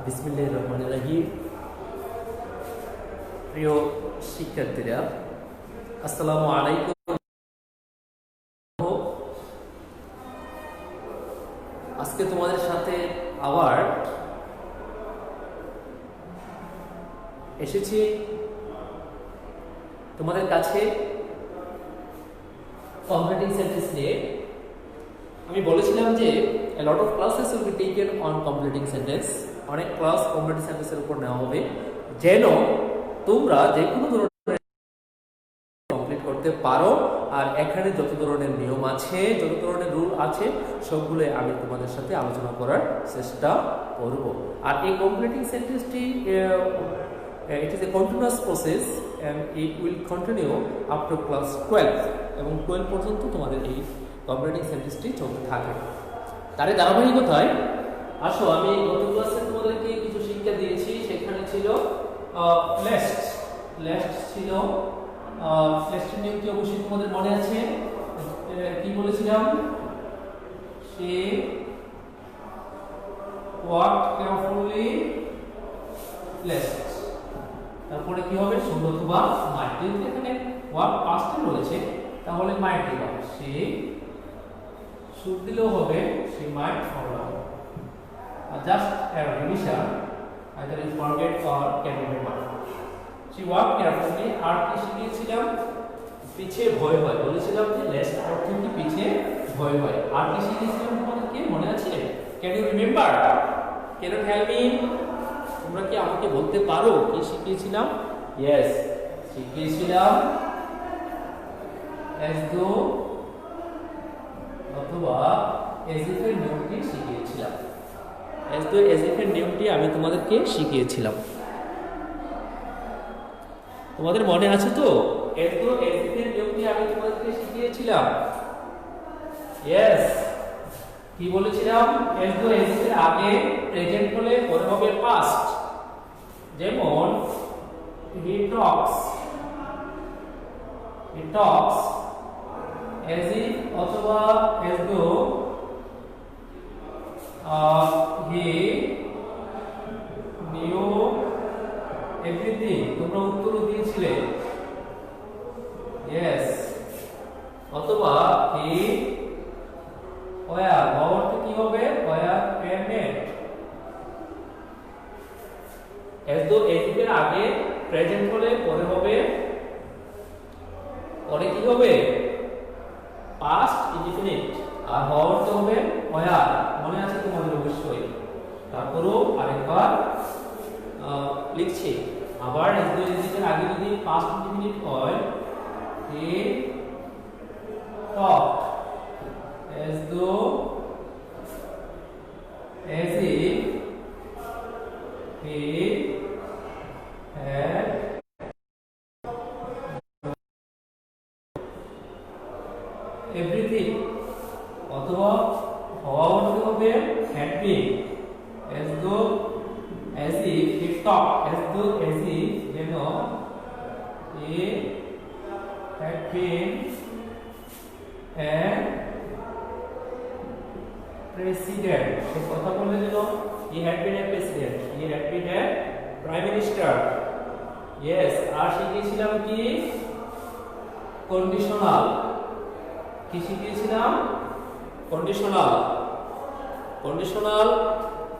বিসমিল্লাহির রহমানির রহিম। প্রিয় শিক্ষার্থীরা, আসসালামু আলাইকুম। আজকে তোমাদের সাথে আবার এসেছি তোমাদের কাছে কমপ্লিটিং সেন্টেন্স নিয়ে। আমি বলেছিলাম যে a lot of classes will be taken on completing sentence, অনেক ক্লাস কমপ্লিটিং সেন্টেন্সের উপর নেওয়া হবে যেন তোমরা যে কোনো ধরনের কমপ্লিট করতে পারো। আর এখানে যত ধরনের নিয়ম আছে, যত ধরনের রুল আছে, সবগুলো আমি তোমাদের সাথে আলোচনা করার চেষ্টা করব। আর এই completing সেন্টেন্সটি it is a continuous process and it will continue up to class 12 এবং 12 পর্যন্ত তোমাদের এই কমপ্লিটিং সেন্টেন্সটি চলতে থাকে। তার ধারাবাহিকতায় আসো, আমি গত ক্লাসে তোমাদেরকে কিছু শিক্ষা দিয়েছি। সেখানে ছিল লেস্ট ছিল। লেস্টের নিয়ম কি অবশ্যই তোমাদের মনে আছে? কি বলেছিলাম? সে ওয়ার্ক কেয়ারফুলি লেস্ট। তারপরে কি হবে? শুড অথবা মাইট। যেহেতু এখানে ওয়ার্ক পাস্টে রয়েছে তাহলে মাইট দিতে হবে। সে শুড দিলেও হবে, সে might follow. Just a revision, either you forget or can remember. She worked carefully. আর কি শিখিয়েছিলাম? পিছে ভয় হয় বলেছিলাম যে লেস্ট অর্থ কি পিছে ভয় হয়। আর কি শিখিয়েছিলাম তোমাদেরকে মনে আছে? Can you remember? Can you help me? তোমরা কি আমাকে বলতে পারো কি শিখিয়েছিলাম? ইয়েস, শিখিয়েছিলাম as though অথবা as if এর নিয়মটি শিখিয়েছিলাম। as though as if এর নিয়মটি আমি তোমাদেরকে শিখিয়েছিলাম। তোমাদের মনে আছে তো? as though as if এর নিয়মটি আমি তোমাদেরকে শিখিয়েছিলাম। ইয়েস, কি বলেছিলাম? as though as if এর আগে প্রেজেন্ট হলে পরে হবে পাস্ট। যেমন he talks as if অথবা as though he knew everything। তোমরা উত্তরও দিয়েছিলে। yes, অথবা he were অর্থ কি হবে? were payment। as though as if এর আগে প্রেজেন্ট হলে পরে হবে, পরে কি হবে? Past indefinite. আর হওয়ার অর্থ হবে were। মনে আছে তোমাদের অবশ্যই। তারপরও আরেকবার লিখছি আবার। as though as if এর আগে যদি পাস্ট ইনডিফিনিট হয়, he talked as though as if he had everything। অথবা হওয়া অর্থ হবে had been। as though as if he talked as though as if যেন he had been an president। সে কথা বলে দিল he had been a president, he had been a prime minister। yes, আর শিখিয়েছিলাম কি? Conditional. কি শিখিয়েছিলাম? কন্ডিশনাল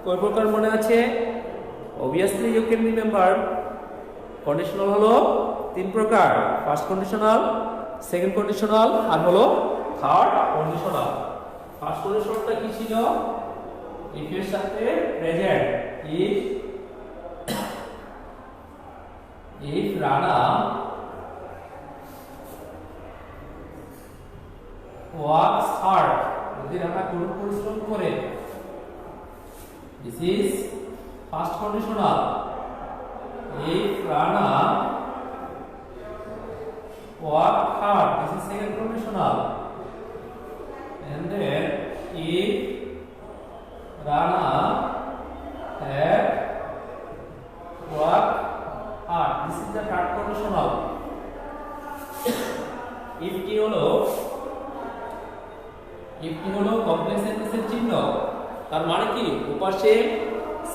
কয় প্রকার মনে আছে? obviously you can remember। Conditional হলো তিন প্রকার। ফার্স্ট কন্ডিশনাল, সেকেন্ড কন্ডিশনাল, আর হলো থার্ড কন্ডিশনাল। ফার্স্ট কন্ডিশনালটা কি ছিল? if এর সাথে present. if Rana works hard, যদি রানা কঠোর পরিশ্রম করে। this is first conditional। if Rana work hard, this is second conditional। and then if Rana had work hard, this is the third conditional। if কি হলো কমপ্লেক্স সেন্টেন্সের চিহ্ন। তার মানে কি? উপাসে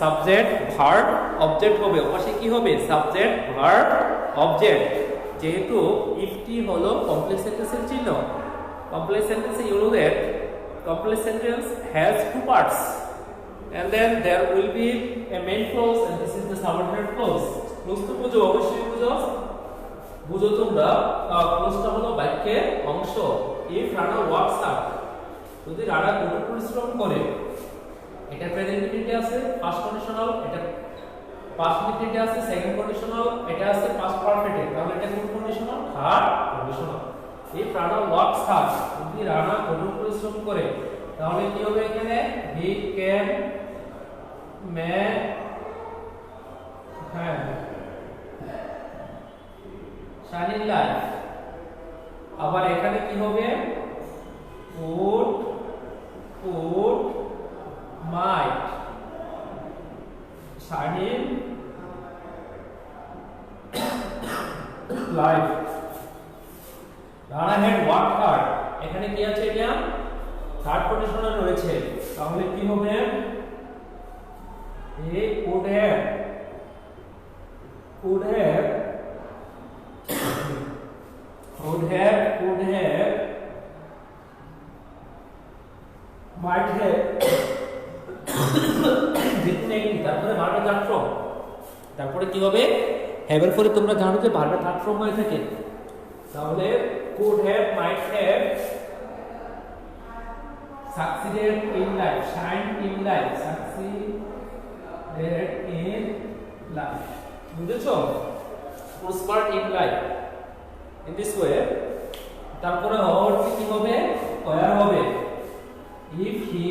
সাবজেক্ট ভার্ব অবজেক্ট হবে, ওপাশে কি হবে সাবজেক্ট ভার্ব অবজেক্ট। যেহেতু ইফটি হলো কমপ্লেক্স সেন্টেন্সের চিহ্ন, কমপ্লেক্স সেন্টেন্সে you know that complex sentence has two parts and then there will be a main clause and this is the subordinate clause. Clause তো বুঝো, অবশ্যই বুঝো তোমরা। ক্লোজটা হলো বাক্যের অংশ। if রানা works hard, যদি রানা কঠোর পরিশ্রম করে, এটা প্রেজেন্ট ইনডিফিনিটে আছে ফার্স্ট কন্ডিশনাল, এটা পাস্ট ইনডিফিনিটে আছে সেকেন্ড কন্ডিশনাল, এটা আছে পাস্ট পারফেক্টে, তাহলে এটা কোন conditional third conditional. if Rana works hard, যদি রানা কঠোর পরিশ্রম করে, তাহলে কি হবে এখানে he can make shining light। আবার এখানে কি হবে would might shining light। Rana had worked hard, এখানে কি আছে এটা থার্ড কন্ডিশনাল রয়েছে, তাহলে কি হবে he would have might have তারপরে ভার্বের থার্ড ফর্ম, তারপরে কি হবে হ্যাভ এর পরে তোমরা জানো যে ভার্বের থার্ড ফর্ম হয়ে থাকে, তাহলে could have might have succeeded in life, shined in life, succeeded in life, বুঝেছো prospered in life in this way। তারপরে হওয়ার কি হবে where হবে if he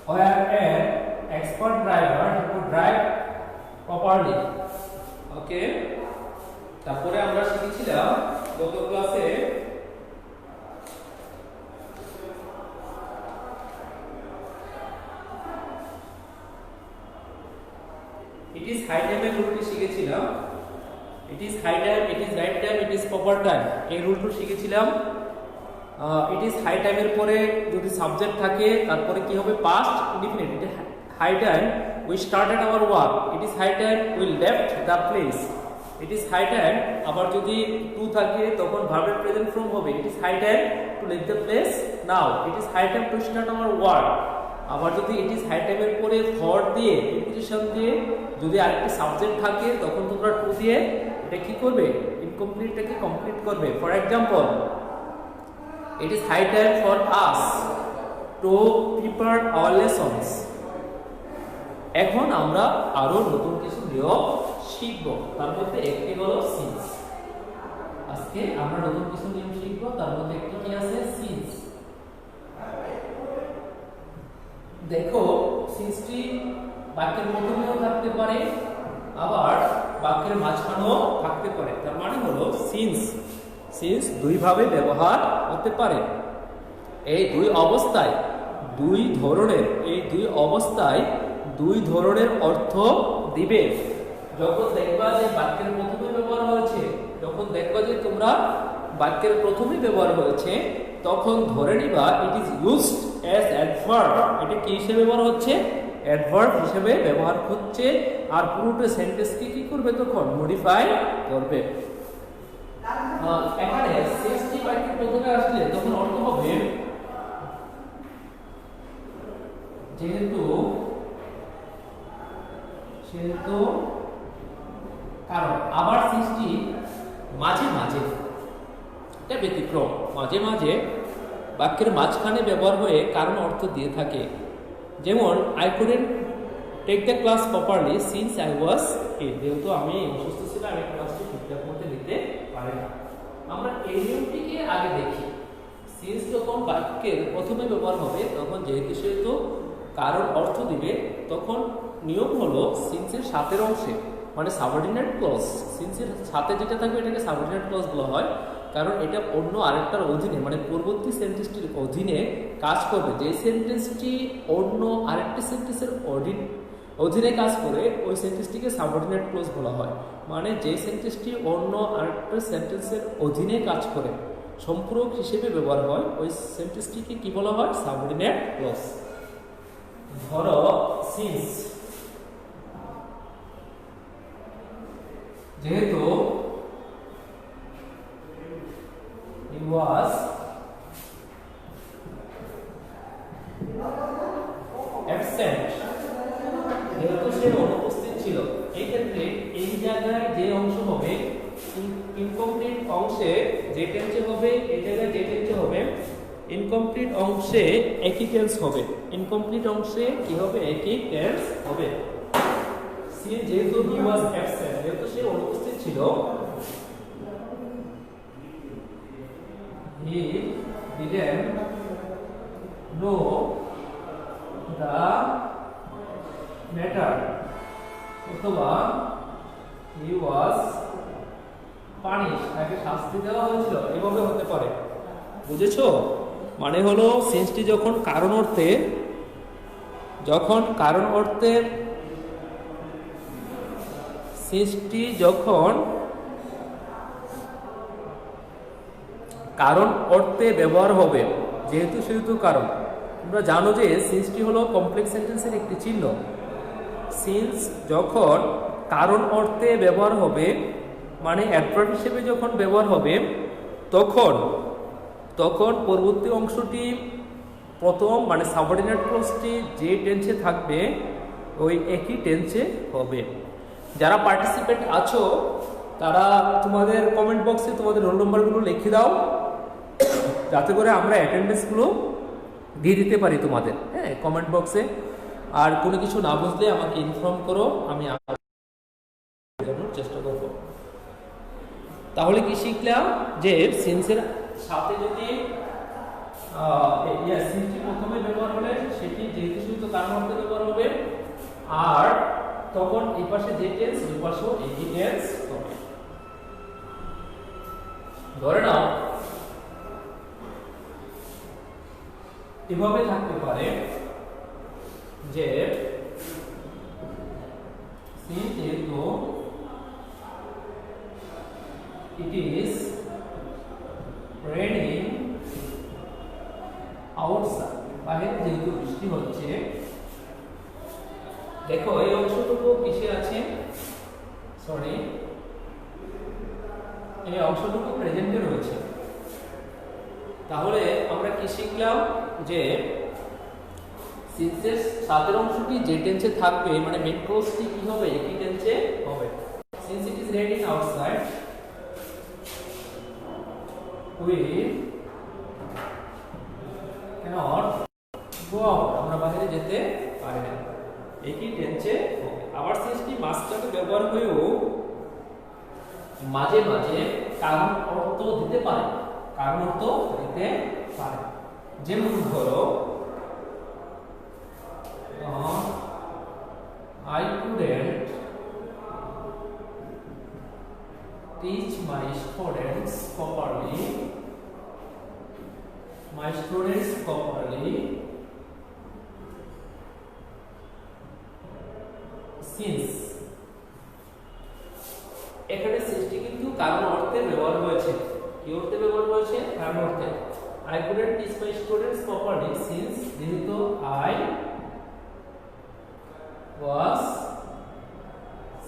were an expert driver he could drive properly। ওকে, তারপরে আমরা শিখেছিলাম গত ক্লাসে it is high time এর রুলটি শিখেছিলাম, it is high time, it is right time, it is proper time, এই রুলটি শিখেছিলাম। it is high time এর পরে যদি সাবজেক্ট থাকে তারপরে কি হবে past indefinite, it is high time we started our work, it is high time we left the place, it is high time আবার যদি টু থাকে তখন ভার্বের প্রেজেন্ট ফর্ম হবে it is high time to leave the place now, it is high time to start our work। আবার যদি it is high time এর পরে ফর দিয়ে প্রিপোজিশন দিয়ে যদি আরেকটা সাবজেক্ট থাকে তখন তোমরা টু দিয়ে এটা কি করবে ইনকমপ্লিটটাকে কমপ্লিট করবে। For example it is high time for us to prepare our lessons। এখন আমরা আরো নতুন কিছু নিয়ম শিখব, তার মধ্যে একটি হলো সিন্স। আজকে আমরা নতুন কিছু নিয়ম শিখব, তার মধ্যে একটি কি আছে সিন্স। দেখো সিন্সটি বাক্যের প্রথমেও থাকতে পারে আবার বাক্যের মাঝখানেও থাকতে পারে, তার মানে হলো সিন্স দুই ভাবে ব্যবহার হতে পারে। এই দুই অবস্থায় দুই ধরনের অর্থ দিবে। যখন দেখবা যে বাক্যের প্রথমে ব্যবহার হয়েছে, যখন দেখবা যে তোমরা বাক্যের প্রথমে ব্যবহার হয়েছে তখন ধরে নিবা it is used as adverb, এটা কি হিসেবে ব্যবহার হচ্ছে অ্যাডভার্ব হিসেবে ব্যবহার হচ্ছে, আর পুরোটা সেন্টেন্সকে কি করবে তখন মডিফাই করবে। এখানে সিএসটি বাক্যের প্রথমে আসলে তখন অর্থ হবে যেহেতু কারণ। আবার সিএসটি মাঝে মাঝে এটা ব্যতিক্রম, মাঝে মাঝে বাক্যের মাঝখানে ব্যবহার হয়ে কারণ অর্থ দিয়ে থাকে। যেমন I couldn't take the class properly since I was ill, যেহেতু আমি অসুস্থ ছিলাম আমি ক্লাসটি ঠিকঠাক মতো নিতে পারি না। আমরা এই নিয়মটিকে আগে দেখি। সিন্স যখন বাক্যের প্রথমে ব্যবহার হবে তখন যেহেতু সেহেতু কারণ অর্থ দিবে, তখন নিয়ম হলো সিন্সের সাথের অংশে মানে সাবঅর্ডিনেট ক্লজ, সিন্সের সাথে যেটা থাকবে এটাকে সাবঅর্ডিনেট ক্লজ বলা হয়, কারণ এটা অন্য আরেকটার অধীনে মানে পূর্ববর্তী সেন্টেন্সটির অধীনে কাজ করবে। যে সেন্টেন্সটি অন্য আরেকটি সেন্টেন্সের অধীনে কাজ করে ওই সেন্টেন্সটিকে সাবঅর্ডিনেট ক্লজ বলা হয়। মানে যে সেন্টেন্সটি অন্য আরেকটা সেন্টেন্সের অধীনে কাজ করে সম্পূরক হিসেবে ব্যবহার হয় ওই সেন্টেন্সটিকে কি বলা হয় সাবঅর্ডিনেট ক্লজ। ধরো সিন্স যেহেতু he was absent, যেহেতু সে অনুপস্থিত ছিল, এই ক্ষেত্রে এই জায়গায় যে অংশ হবে ইনকমপ্লিট অংশে যে টেন্সে হবে, এই জায়গায় যে টেন্সে হবে ইনকমপ্লিট অংশে একই টেন্স হবে। ইনকমপ্লিট অংশে কি হবে? একই টেন্স হবে। যেহেতু he was absent, যেহেতু সে অনুপস্থিত ছিল, he didn't know the matter, অথবা he was punished, তাকে শাস্তি দেওয়া হয়েছিল, এভাবে হতে পারে। বুঝেছো? মানে হলো সেন্সটি যখন কারণ অর্থে সেন্সটি যখন কারণ অর্থে ব্যবহার হবে, সেহেতু কারণ। তোমরা জানো যে সিন্সটি হলো কমপ্লেক্স সেন্টেন্সের একটি চিহ্ন। সিন্স যখন কারণ অর্থে ব্যবহার হবে, মানে অ্যাডভার্ব হিসেবে যখন ব্যবহার হবে, তখন পরবর্তী অংশটি প্রথম মানে সাবঅর্ডিনেট ক্লজটি যে টেন্সে থাকবে ওই একই টেন্সে হবে। যারা পার্টিসিপেন্ট আছো তারা তোমাদের কমেন্ট বক্সে তোমাদের রোল নম্বরগুলো লিখে দাও, যাতে করে আমরা অ্যাটেন্ডেন্সগুলো দিয়ে দিতে পারি তোমাদের, হ্যাঁ, কমেন্ট বক্সে। আর কোনো কিছু না বুঝলে আমাকে ইনফর্ম করো, আমি জানার চেষ্টা করব। তাহলে কি শিখলাম? যে সিন্সের সাথে যদি সিন্সটি প্রথমে ব্যবহার হলে সেটি যেহেতু শুধু কারণ অর্থে ব্যবহার হবে, আর তখন এই পাশে যে টেন্স ওই পাশেও একই টেন্স হবে। ধরে নাও এভাবে থাকতে পারে যে যেহেতু it is raining outside, বাইরে যেহেতু বৃষ্টি হচ্ছে। দেখো এই অংশটুকু কিসে আছে? সরি, এই অংশটুকু প্রেজেন্টে রয়েছে। তাহলে আমরা কি শিখলাম? যে সিন্সের সাতের অংশটি যে টেন্সে থাকবে, মানে মেইন ক্লজটি কি হবে? একই টেন্সে হবে। Since it is raining outside, we cannot go out, আমরা বাইরে যেতে পারি না, একই টেন্সে হবে। আবার সিন্সটি মাঝখানে ব্যবহার হয়েও মাঝে মাঝে কারণ অর্থ দিতে পারে, যেমন ধরো I couldn't teach my students properly since, এখানে সিন্সটি কিন্তু কারণ অর্থে ব্যবহার হয়েছে। কি অর্থে ব্যবহার হয়েছে? কারণ অর্থে। I couldn't teach my students properly since, যেহেতু I was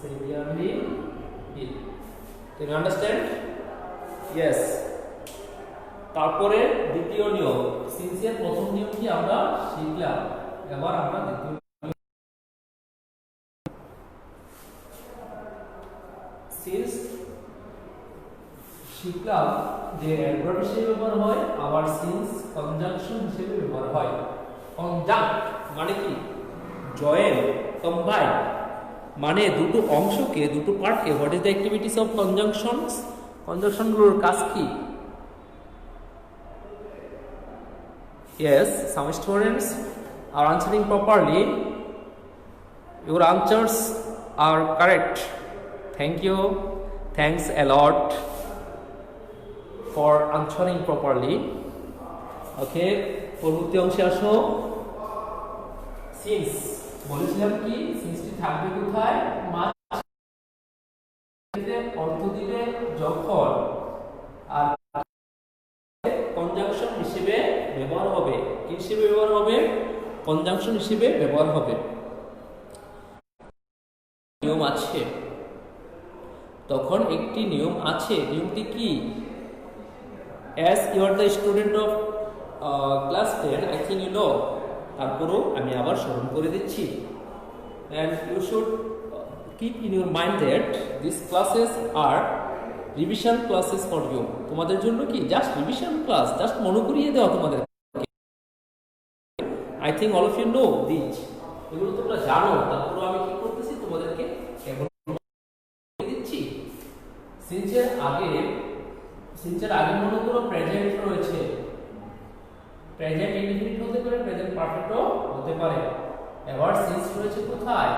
severely ill. Can you understand? Yes. তারপরে দ্বিতীয় নিয়ম, সিন্সের প্রথম নিয়মটি আমরা শিখলাম, এবার আমরা দ্বিতীয় সিন্স শিখলাম যে অ্যাডভার্ব হিসেবে ব্যবহার হয়, আবার সিন্স কনজাংশন হিসেবে ব্যবহার হয়। কনজাংক্ট মানে কি? জয়েন, কম্বাইন, মানে দুটো অংশকে, দুটো পার্টকে। What is the activities of conjunctions? কনজাংশনগুলোর কাজ কি? Yes, some students are answering properly. Your answers are correct. Thank you. Thanks a lot for answering properly. Okay, পরবর্তী অংশে আসো। সিন্স বলেছিলাম কি? সিন্সটি থাকবে কোথায়? অর্থ দিবে যখন, আর কনজাংশন হিসেবে ব্যবহার হবে। কি হিসেবে ব্যবহার হবে? কনজাংশন হিসেবে ব্যবহার হবে। নিয়ম আছে, তখন একটি নিয়ম আছে। নিয়মটি কি? As you are the student of class 10, I think you know. তারপরও আমি আবার স্মরণ করে দিচ্ছি। And you should keep in your mind that these classes are revision classes for you. তোমাদের জন্য কি জাস্ট রিভিশন ক্লাস, জাস্ট মনে করিয়ে দেওয়া তোমাদের। I think all of you know this. এগুলো তোমরা জানো, তারপর আমি কি করতেছি তোমাদেরকে কেবল দিচ্ছি। সিন্সের আগে মনে করো প্রেজেন্ট রয়েছে, প্রেজেন্ট ইনডিফিনিট হতে পারে, প্রেজেন্ট পারফেক্টও হতে পারে। এবার সিন্স রয়েছে কোথায়?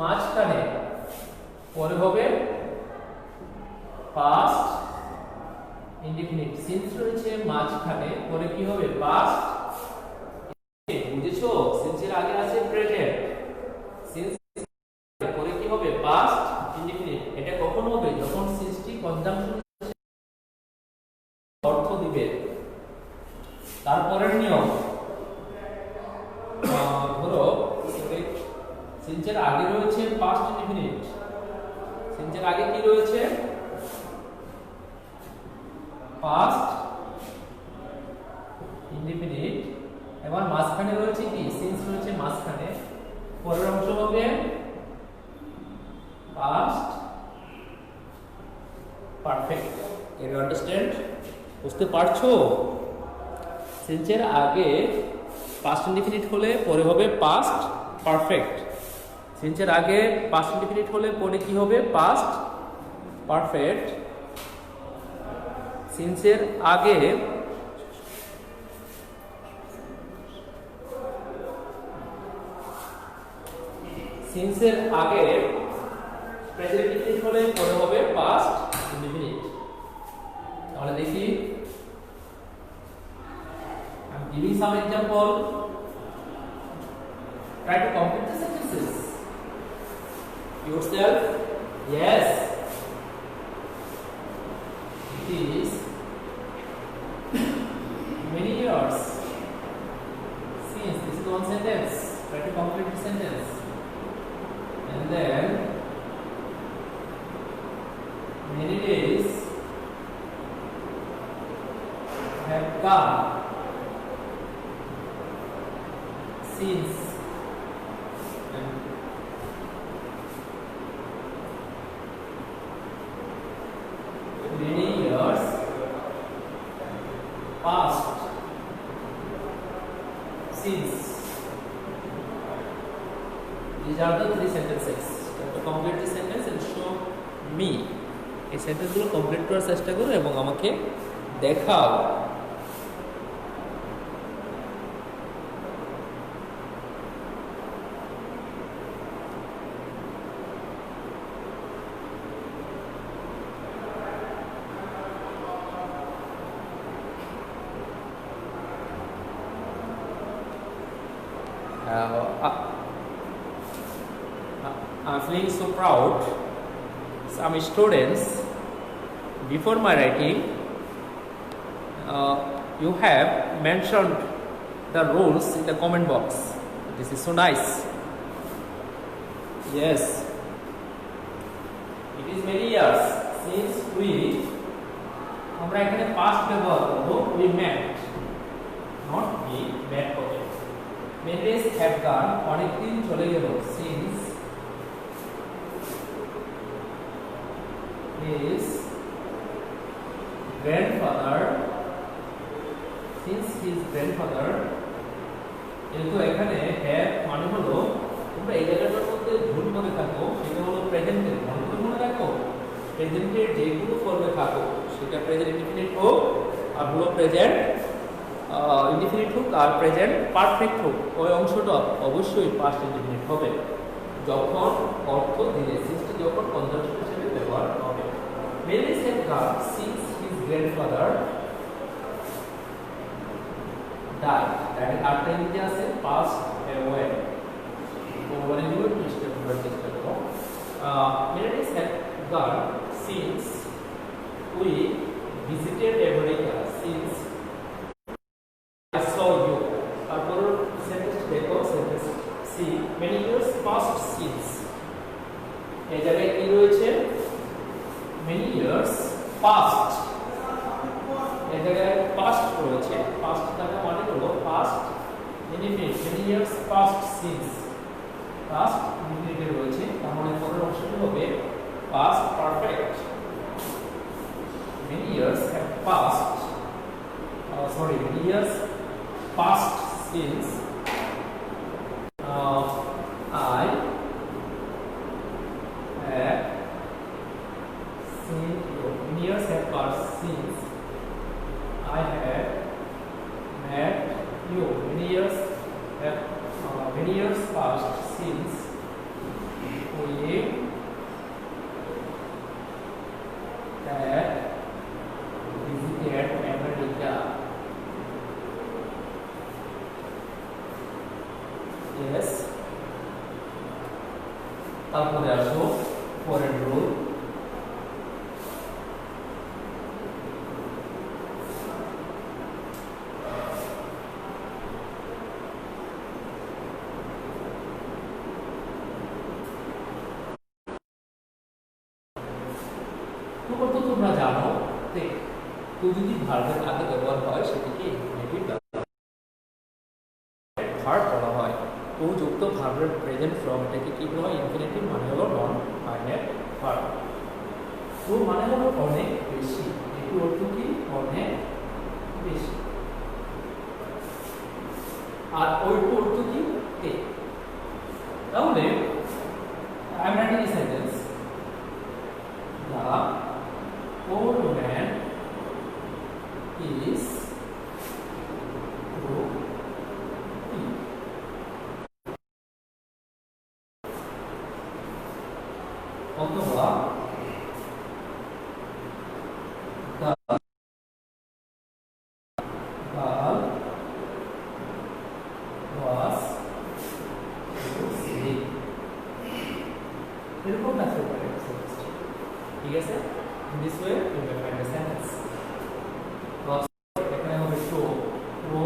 মাঝখানে, পরে হবে পাস্ট ইনডিফিনিট। সিন্স রয়েছে মাঝখানে, পরে কি হবে? পাস্ট। বুঝেছো? সিন্সের আগে আছে প্রেজেন্ট, সিন্স পরে কি হবে? Past indefinite. এটা কখন হবে? যখন সিন্সটি কনজাংশন অর্থ দিবে। তারপরের নিয়ম, ধরো সিন্সের আগে রয়েছে পাস্ট ইনডিফিনিট। সিন্সের আগে কি রয়েছে? Past indefinite. এবার মাঝখানে রয়েছে কি? সিন্স রয়েছে মাঝখানে, পরের অংশ হবে past perfect. Can you understand? বুঝতে পারছো? সিন্সের আগে পাস্ট ইনডিফিনিট হলে পরে হবে পাস্ট পারফেক্ট। সিন্সের আগে পাস্ট ইনডিফিনিট হলে পরে কি হবে? Past perfect. সিন্সের আগে প্রেজেন্ট ইনডিফিনিট হলে পরে হবে পাস্ট ইনডিফিনিট। তাহলে দেখি, I'm giving some example. Try to complete the sentences yourself. Yes, it is many years since. This is one sentence. Try to complete the sentence. And then many days have gone since. Many years passed since. These are the three sentences. You have to complete the sentence and show me. এই সেন্টেন্সগুলো complete করার চেষ্টা করো এবং আমাকে দেখাও। I'm feeling so proud. Some students, before my writing, you have mentioned the rules in the comment box. This is so nice. Yes, it is many years since আমরা এখানে past ব্যবহার করব, we met, not we met হবে। Many days have gone, অনেক দিন চলে গেল, since his grandfather, কিন্তু এখানে have মানে হলো, তোমরা এই জায়গাটার মধ্যে ভুল করে থাকো, সেটা হলো প্রেজেন্টের। মনে রাখো, প্রেজেন্টের যেগুলো ফর্মে থাকো, সেটা প্রেজেন্ট ইনডিফিনিট হোক আর হলো প্রেজেন্ট ইনডিফিনিট হোক আর প্রেজেন্ট পারফেক্ট হোক, ওই অংশটা অবশ্যই পাস্ট ইনডিফিনিট হবে যখন অর্থ দিলে, সিন্সটি যখন কনজাংশন হিসেবে ব্যবহার হবে। Many said God since his grandfather died. That is after India said passed away. So when you do it, চেষ্টা করো। Many said God since we visited America, since I saw you. তারপর sentence দেখো, sentence সি many years past since এই জায়গায় কি রয়েছে many years past এই জায়গায় past রয়েছে past টাকা মানে হলো past many years past since past infinitive রয়েছে তাহলে পরের অংশটি হবে past perfect many years have passed many years past since I have seen you. Many years have passed since I have met you. Many years passed since we had visited America. Yes. তারপরে আসো পরের rule তো তোমরা জানো যে তো যদি ভার্বের আগে ব্যবহার হয় সেটাকে ইনফিনিটিভ ভার্ব বলা হয় ও যুক্ত ভার্বের প্রেজেন্ট ফর্ম এটাকে কি বলা হয় ইনফিনিটিভ মানে হলো নন ফাইনাইট ভার্ব তো মানে হলো অনেক বেশি এটি অর্থ কি অনেক বেশি আর ওইটা অর্থ কি তে তাহলে I am writing a sentence the old man is অথবা the girl was asleep এরকম কাছে পারে ঠিক আছে in this way you may find the sentence এখানে হবে show ও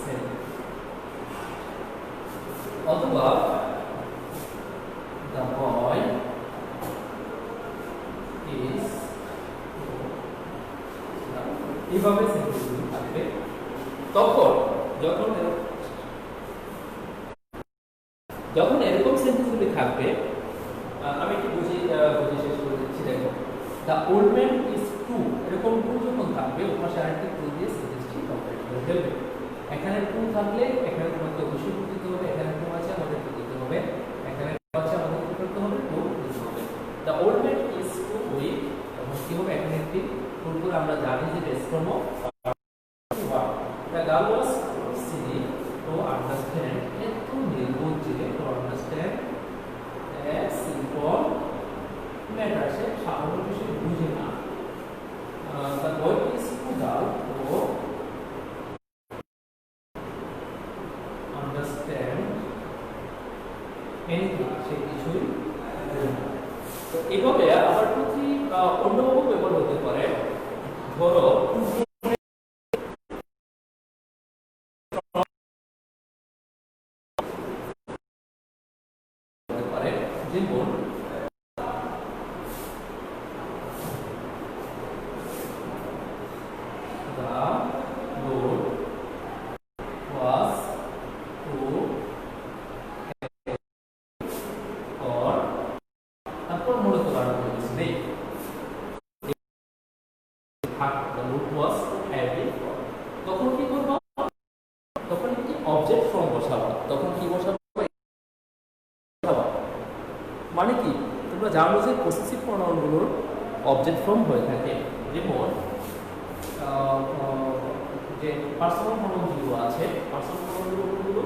say অথবা the boy is এইভাবে সেন্টেন্সগুলো থাকবে তখন যখন এরকম সেন্টেন্সগুলো থাকবে আমি একটু বুঝিয়ে শেষ করে দিচ্ছি দেখো the old man is too এরকম টু যখন থাকবে ওপাশে আরেকটি টু দিয়ে সেন্টেন্সটি কমপ্লিট করে ফেলবে এখানে টু থাকলে এখানে তোমাকে অবশ্যই টু দিতে হবে এখানে টু আছে আমাদের টু দিতে হবে এখানে টু আছে আমাদের কি করতে হবে টু দিতে হবে the old man is too weak তখন কি হবে এখানে একটি পূর্ব আমরা জানি যে respond the girl was silly to understand একটু নির্বোধ ছিল to understand a simple matter সে সাধারণ বিষয় বুঝে না the boy is too dull to understand anything সে কিছুই বুঝে না তো এইভাবে আবার প্রতি অন্যভাবে ব্যবহার হতে পারে ধরো যেমন the road was too or তারপর মূলত কারণ কিছু নেই the road was heavy তখন কি করব তখন একটি অবজেক্ট ফর্ম বসাবো তখন কি বসাবো মানে কি তোমরা জানো যে পসেসিভ প্রনাউনগুলোর অবজেক্ট ফর্ম হয়ে থাকে যেমন যে পার্সোনাল প্রনাউন যেগুলো আছে পার্সোনাল প্রনাউনগুলো